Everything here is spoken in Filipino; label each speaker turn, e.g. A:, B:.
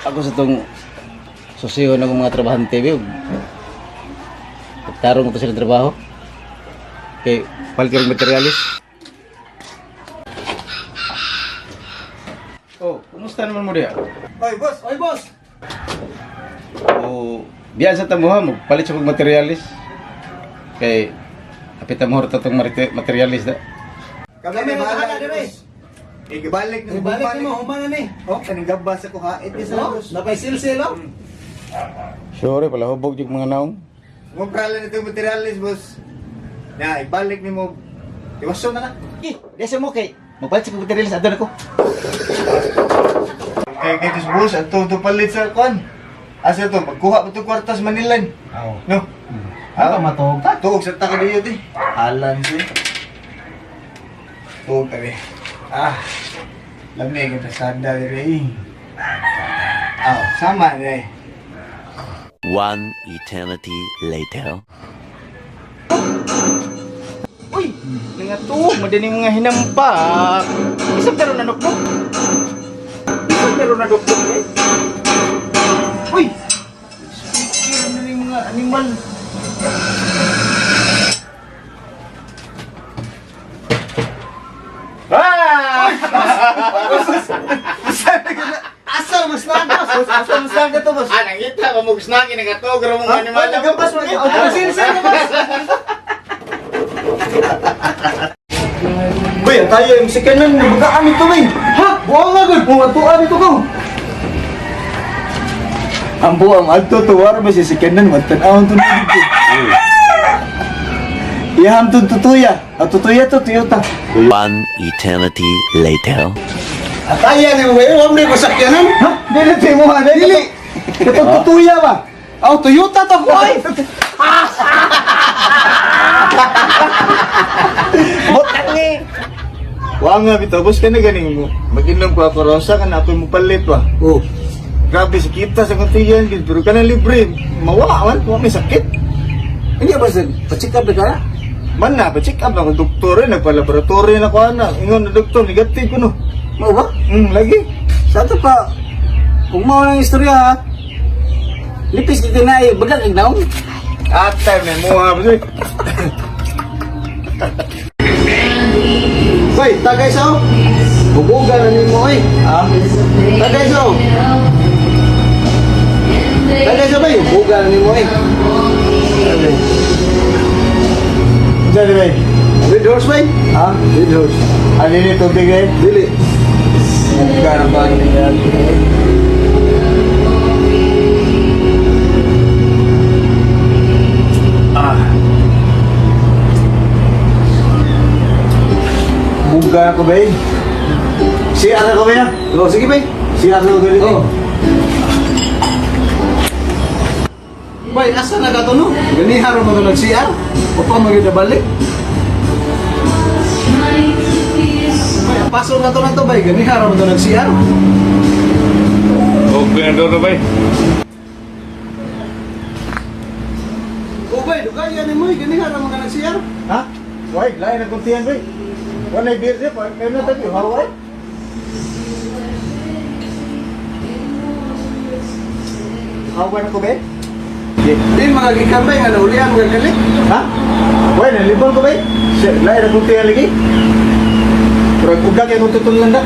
A: ako sa itong susiyo ng mga trabahante, babe. Tarong ko pa silang trabaho. Kay palit ng materialis. Oh, kumusta naman mo diya?
B: Oy, boss! Oy, boss!
A: O, diyan sa tamuha mo, palit sa kong materialis. Kay, kapita mo rin itong materialis na.
B: Kami na bahala na rin. Ibalik na mo, humangan eh. Oh, kaning gabas ako ha. Ito sa boss. Napay silsil oh.
A: Sure, pala hubog yung mga naong.
B: Kung kala na itong materialis, boss. Na, ibalik ni mo. Iwaso na na.
A: Desa mo kay, magpalit sa kong materialis, adon ako.
B: Kaya ito boss, ito palit sa kwan. Asa ito, magkuha mo itong kwartas Manilan. No?
A: Ano matog?
B: Tuog sa taka niyo di. Alan siya. Tuog kami. Lamig ang pasada rin. Sama rin.
C: One eternity later.
A: Uy, nga to, madaling mga hinampak. Isang pero na nuknuk. Isang pero na nuknuk eh. Uy, speaker na yung mga animal.
B: Asa mas nagos? Asa mas nagos to, boss?
A: Nangita ka mo gisnaki na gato, pero mga animal.
B: Nagabas mo niya. Silsil na, boss. Boy, tayo yung sikanan. Nabagaan ito, boy. Ha? Buang nga, boy. Pumatuan ito ko. Ang buang agtutuwar ba si sikanan? Magtanawang ito na dito. Iham ito tutuya. Ang tutuya ito, Toyota.
C: One eternity later.
B: Ataya ni mo ba yun? Huwag na yung masakyanan? Ha? Dili, tayo mo ha? Dili! Ito tutuya ba? Oh, Toyota to, boy! Butang eh! Wala nga, bitobos ka na ganing mo. Mag-inom ko ako, Rosa, ka na mo palit ba? Oo. Grabe, sakita sa kuntiyan, pero ka na libre. Mawawan, may sakit. Hindi ba sa pa-check up na ka na? Man na, pa-check up na ako, doktor eh, nagpa-laboratory na ko na. Ingon na doktor, negative ko no. Mau ba? Lagi. Satu pa, kung mau ng istorya ha, lipis kita na eh, bagang ignaw. Atay, may muha ba sa'yo? Hoy, tagay sa'yo. Bubuga na ni mo eh. Tagay sa'yo. Tagay sa'yo ba yun? Bubuga na ni mo eh. Diyan ba eh? Red horse ba eh? Red horse. Ano yun ito bigay? Dili. Bubuga na ba niya? Buga ako ba eh? Siya ako ba yan? Oo, sige ba eh? Siya ako ba eh? Oo. Bay, asa na ka to no? Ganiharo mo to nag-CR? O pa magigabalik? Bay, paso na to, bay. Ganiharo mo to nag-CR?
A: Okay na doon, bay.
B: O bay, dugay yan mo. Ganiharo mo ka nag-CR? Ha? Bay, lain na kuntiyan, bay. Wala beer siya, kayo na tayo, haway. Haway na ko, bay? Di mga gikambay nga naulihan mga galit. Ha? Wala, nalibang ko ba eh? Lain na kuntiyan lagi. Pero kung kaya mo tutulan na.